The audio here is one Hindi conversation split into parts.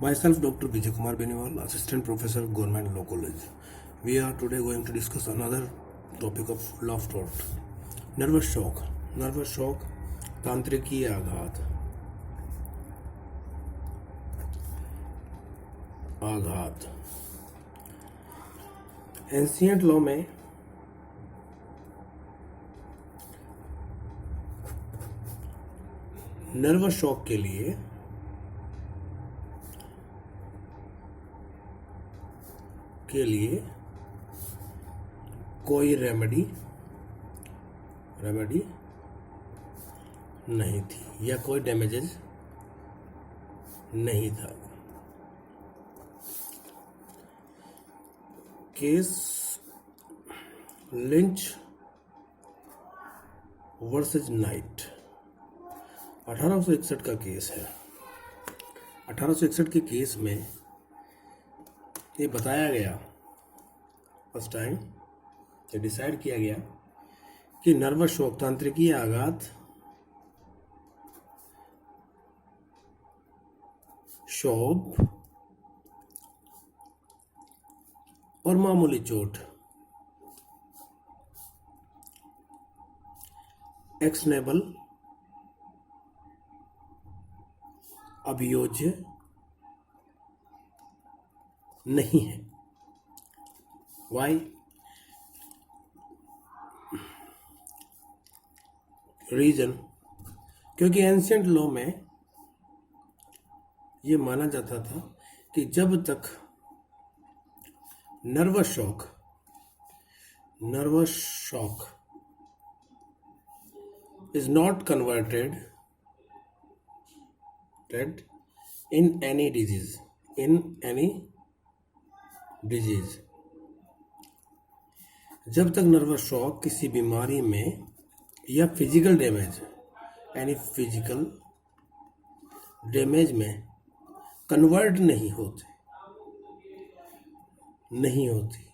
Myself, Dr. Vijay Kumar Beniwal, Assistant Professor, Government Law College. We are today going to discuss another topic of love thought. Nervous shock. Nervous shock, तांत्रिकीय आघात. आघात. एंशियंट लॉ में नर्वस शॉक के लिए कोई रेमेडी नहीं थी या कोई डैमेजेस नहीं था. केस लिंच वर्सेस नाइट 1861 का केस है. 1861 के केस में ये बताया गया, फर्स्ट टाइम ये डिसाइड किया गया कि नर्वस शॉक, तांत्रिकीय आघात, शॉक और मामूली चोट एक्शनेबल, अभियोज्य नहीं है. वाई? रीजन, क्योंकि एंशियंट लॉ में ये माना जाता था कि जब तक nervous shock is not converted in any disease, जब तक नर्वस शॉक किसी बीमारी में या फिजिकल डैमेज में कन्वर्ट नहीं होती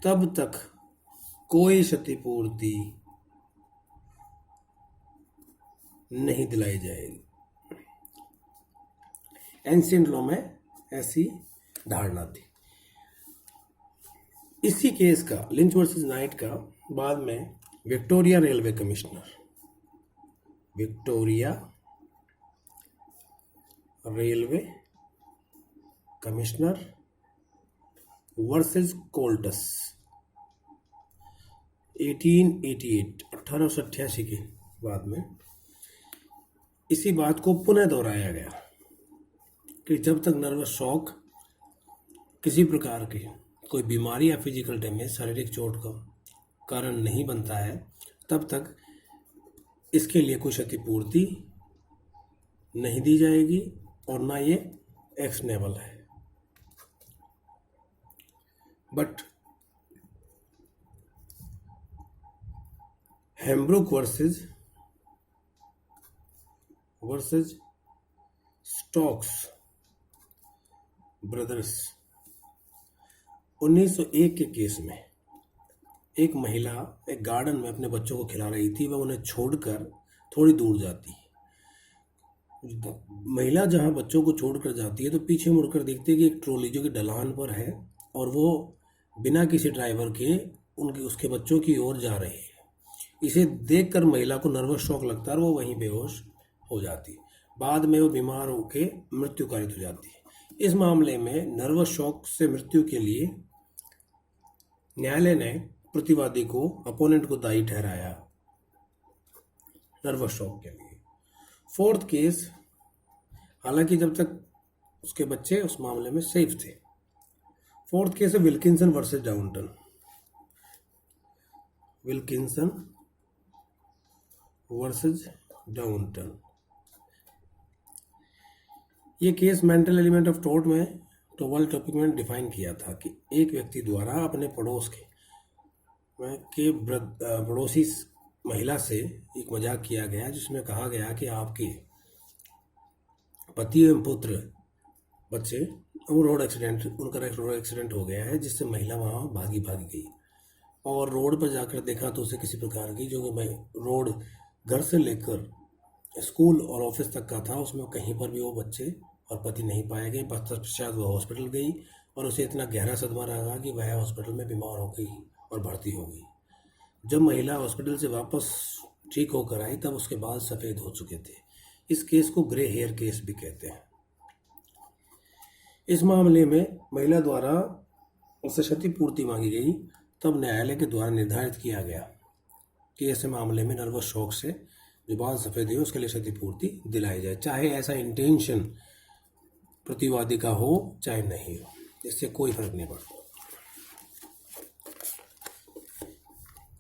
तब तक कोई क्षतिपूर्ति नहीं दिलाई जाएगी. एंशियंट लॉ में ऐसी धारणा थी. इसी केस का, लिंच वर्सेस नाइट का, बाद में विक्टोरिया रेलवे कमिश्नर वर्सेस कोल्टस 1888 के बाद में इसी बात को पुनः दोहराया गया कि जब तक नर्वस शॉक किसी प्रकार की कोई बीमारी या फिजिकल डैमेज, शारीरिक चोट का कारण नहीं बनता है, तब तक इसके लिए कोई क्षतिपूर्ति नहीं दी जाएगी और ना ये एक्शनेबल है. बट हेम्ब्रुक वर्सेस स्टोक्स ब्रदर्स 1901 के केस में एक महिला एक गार्डन में अपने बच्चों को खिला रही थी. वह उन्हें छोड़कर थोड़ी दूर जाती है. महिला जहां बच्चों को छोड़कर जाती है तो पीछे मुड़कर देखती है कि एक ट्रॉली जो कि ढलान पर है और वो बिना किसी ड्राइवर के उसके बच्चों की ओर जा रही है. इसे देखकर महिला को नर्वस शॉक लगता है और वो वहीं बेहोश हो जाती है. बाद में वो बीमार होकर मृत्यु कारित हो जाती है. इस मामले में नर्वस शॉक से मृत्यु के लिए न्यायालय ने प्रतिवादी को, अपोनेंट को दायी ठहराया नर्वस शॉक के लिए. फोर्थ केस, हालांकि जब तक उसके बच्चे उस मामले में सेफ थे. फोर्थ केस है विल्किंसन वर्सेस डाउनटन. ये case mental element of tort में टोवल टॉपिक में डिफाइन किया था कि एक व्यक्ति द्वारा अपने पड़ोसी महिला से एक मजाक किया गया जिसमें कहा गया कि आपके पति एवं पुत्र बच्चे उनका रोड एक्सीडेंट हो गया है, जिससे महिला वहाँ भागी गई और रोड पर जाकर देखा तो उसे किसी प्रकार की, जो कि रोड घर से लेकर स्कूल और ऑफिस तक का था, उसमें कहीं पर भी वो बच्चे और पति नहीं पाए गए। पश्चात वह हॉस्पिटल गई और उसे इतना गहरा सदमा लगा कि वह हॉस्पिटल में बीमार हो गई और भर्ती हो गई। जब महिला हॉस्पिटल से वापस ठीक होकर आई तब उसके बाल सफ़ेद हो चुके थे। इस केस को ग्रे हेयर केस भी कहते हैं। इस मामले में महिला द्वारा उससे क्षतिपूर्ति मांगी गई। तब न्यायालय के द्वारा निर्धारित किया गया कि ऐसे मामले में नर्वस शॉक से जो बाल सफ़ेद है उसके लिए क्षतिपूर्ति दिलाई जाए, चाहे ऐसा इंटेंशन प्रतिवादी का हो चाहे नहीं हो, इससे कोई फर्क नहीं पड़ता।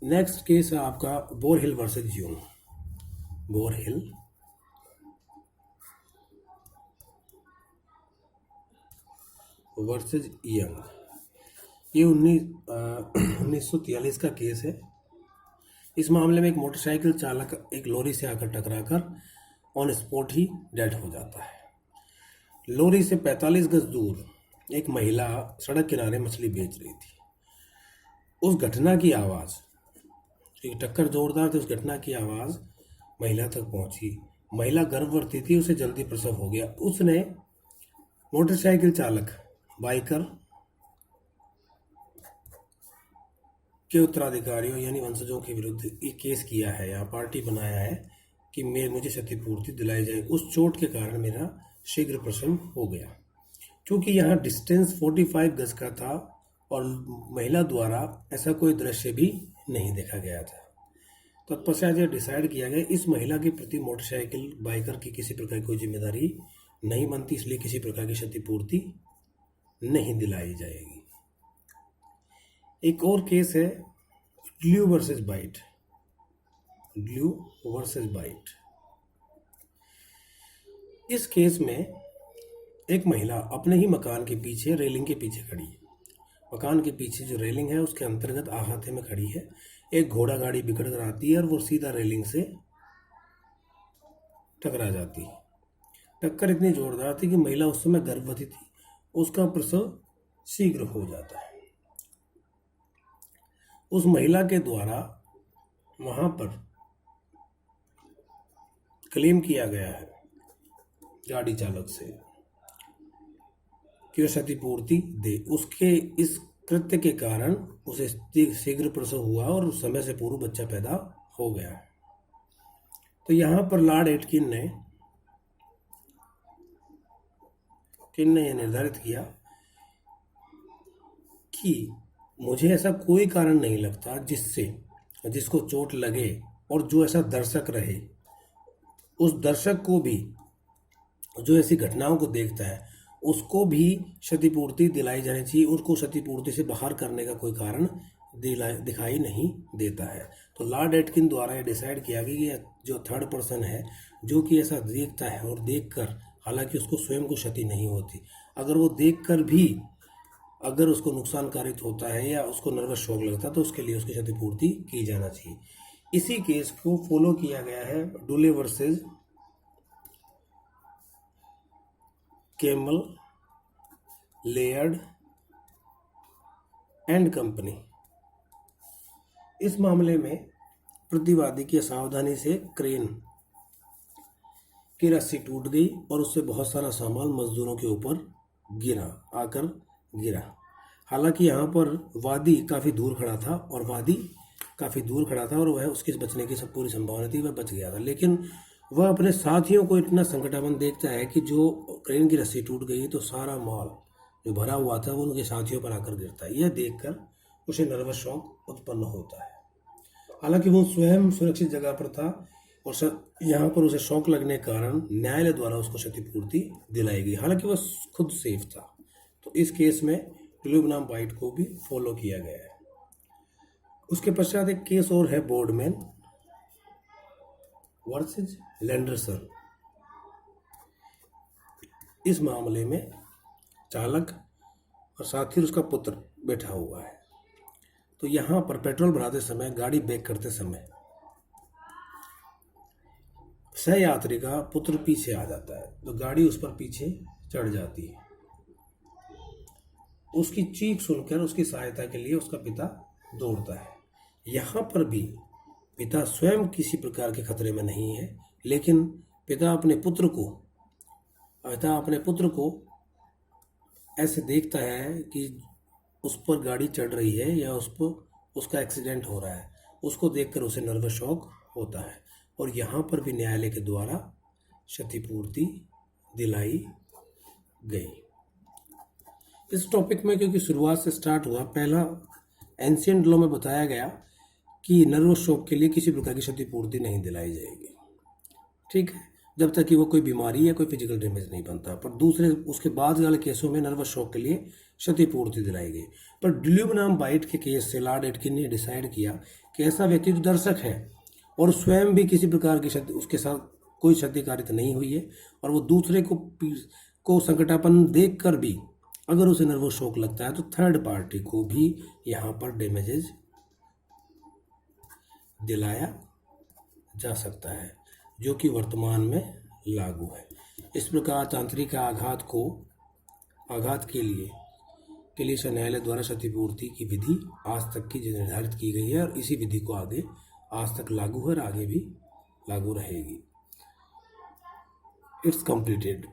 नेक्स्ट केस है आपका बोरहिल वर्सेस यूंग। बोरहिल वर्सेस यंग, ये 1943 का केस है। इस मामले में एक मोटरसाइकिल चालक एक लॉरी से आकर टकराकर ऑन स्पॉट ही डेड हो जाता है। लॉरी से 45 गज दूर एक महिला सड़क किनारे मछली बेच रही थी। उस घटना की आवाज़, क्योंकि टक्कर जोरदार थी, उस घटना की आवाज़ महिला तक पहुंची। महिला गर्भवती थी, उसे जल्दी प्रसव हो गया। उसने मोटरसाइकिल चालक बाइकर के उत्तराधिकारियों यानी वंशजों के विरुद्ध ये केस किया है, यहाँ पार्टी बनाया है कि मुझे क्षतिपूर्ति दिलाई जाए। उस चोट के कारण मेरा शीघ्र प्रसव हो गया। क्योंकि यहाँ डिस्टेंस 45 गज का था और महिला द्वारा ऐसा कोई दृश्य भी नहीं देखा गया था, तत्पश्चात यह डिसाइड किया गया इस महिला के प्रति मोटरसाइकिल बाइकर की किसी प्रकार की कोई जिम्मेदारी नहीं बनती, इसलिए किसी प्रकार की क्षतिपूर्ति नहीं दिलाई जाएगी। एक और केस है glue versus bite. Glue versus bite, इस केस में एक महिला अपने ही मकान के पीछे रेलिंग के पीछे खड़ी है। मकान के पीछे जो रेलिंग है उसके अंतर्गत अहाते में खड़ी है। एक घोड़ा गाड़ी बिगड़ कर आती है और वो सीधा रेलिंग से टकरा जाती है। टक्कर इतनी जोरदार थी कि महिला उस समय गर्भवती थी, उसका प्रसव शीघ्र हो जाता है। उस महिला के द्वारा वहां पर क्लेम किया गया है गाड़ी चालक से कि वह क्षतिपूर्ति दे। उसके इस कृत्य के कारण उसे शीघ्र प्रसव हुआ और समय से पूर्व बच्चा पैदा हो गया। तो यहाँ पर लॉर्ड एटकिन ने यह निर्धारित किया कि मुझे ऐसा कोई कारण नहीं लगता जिसको चोट लगे और जो ऐसा दर्शक रहे, उस दर्शक को भी जो ऐसी घटनाओं को देखता है उसको भी क्षतिपूर्ति दिलाई जानी चाहिए। उसको क्षतिपूर्ति से बाहर करने का कोई कारण दिखाई नहीं देता है। तो लॉर्ड एटकिन द्वारा ये डिसाइड किया गया कि ये जो थर्ड पर्सन है जो कि ऐसा देखता है और देखकर, हालांकि उसको स्वयं को क्षति नहीं होती, अगर वो देखकर भी अगर उसको नुकसान कारित होता है या उसको नर्वस शॉक लगता है तो उसके लिए उसकी क्षतिपूर्ति की जाना चाहिए। इसी केस को फॉलो किया गया है Dooley versus Cammell Laird and company. इस मामले में प्रतिवादी की असावधानी से क्रेन की रस्सी टूट गई और उससे बहुत सारा सामान मजदूरों के ऊपर गिरा। हालांकि यहाँ पर वादी काफ़ी दूर खड़ा था और वह उसके बचने की सब पूरी संभावना थी, वह बच गया था। लेकिन वह अपने साथियों को इतना संकटापन्न देखता है कि जो क्रेन की रस्सी टूट गई तो सारा माल जो भरा हुआ था वो उनके साथियों पर आकर गिरता है। यह देखकर उसे नर्वस शॉक उत्पन्न होता है। हालांकि वो स्वयं सुरक्षित जगह पर था और यहाँ पर उसे शॉक लगने के कारण न्यायालय द्वारा उसको क्षतिपूर्ति दिलाई गई, हालांकि वह खुद सेफ था। तो इस केस में ग्लू बनाम बाइट को भी फॉलो किया गया है। उसके पश्चात एक केस और है बोर्डमैन वर्सेस लैंडरसन। इस मामले में चालक और साथ ही उसका पुत्र बैठा हुआ है। तो यहाँ पर पेट्रोल भराते समय, गाड़ी ब्रेक करते समय सहयात्री का पुत्र पीछे आ जाता है तो गाड़ी उस पर पीछे चढ़ जाती है। उसकी चीख सुनकर उसकी सहायता के लिए उसका पिता दौड़ता है। यहाँ पर भी पिता स्वयं किसी प्रकार के खतरे में नहीं है, लेकिन पिता अपने पुत्र को अतः अपने पुत्र को ऐसे देखता है कि उस पर गाड़ी चढ़ रही है या उस पर उसका एक्सीडेंट हो रहा है, उसको देखकर उसे नर्वस शॉक होता है और यहाँ पर भी न्यायालय के द्वारा क्षतिपूर्ति दिलाई गई। इस टॉपिक में क्योंकि शुरुआत से स्टार्ट हुआ, पहला एंशिएंट लॉ में बताया गया कि नर्वस शॉक के लिए किसी प्रकार की क्षतिपूर्ति नहीं दिलाई जाएगी, ठीक है, जब तक कि वो कोई बीमारी या कोई फिजिकल डैमेज नहीं बनता। पर दूसरे उसके बाद वाले केसों में नर्वस शॉक के लिए क्षतिपूर्ति दिलाई गई। पर ड्यूलिप नाम बाइट के केस से लॉर्ड एटकिन ने डिसाइड किया कि ऐसा व्यक्ति जो दर्शक है और स्वयं भी किसी प्रकार की क्षति, उसके साथ कोई क्षतिकारिता नहीं हुई है और वो दूसरे को संकटापन्न देख कर भी अगर उसे नर्वस शॉक लगता है तो थर्ड पार्टी को भी यहाँ पर डैमेजेज दिलाया जा सकता है, जो कि वर्तमान में लागू है। इस प्रकार तांत्रिक आघात के लिए न्यायालय द्वारा क्षतिपूर्ति की विधि आज तक की निर्धारित की गई है और इसी विधि को आगे आज तक लागू है और आगे भी लागू रहेगी। It's completed.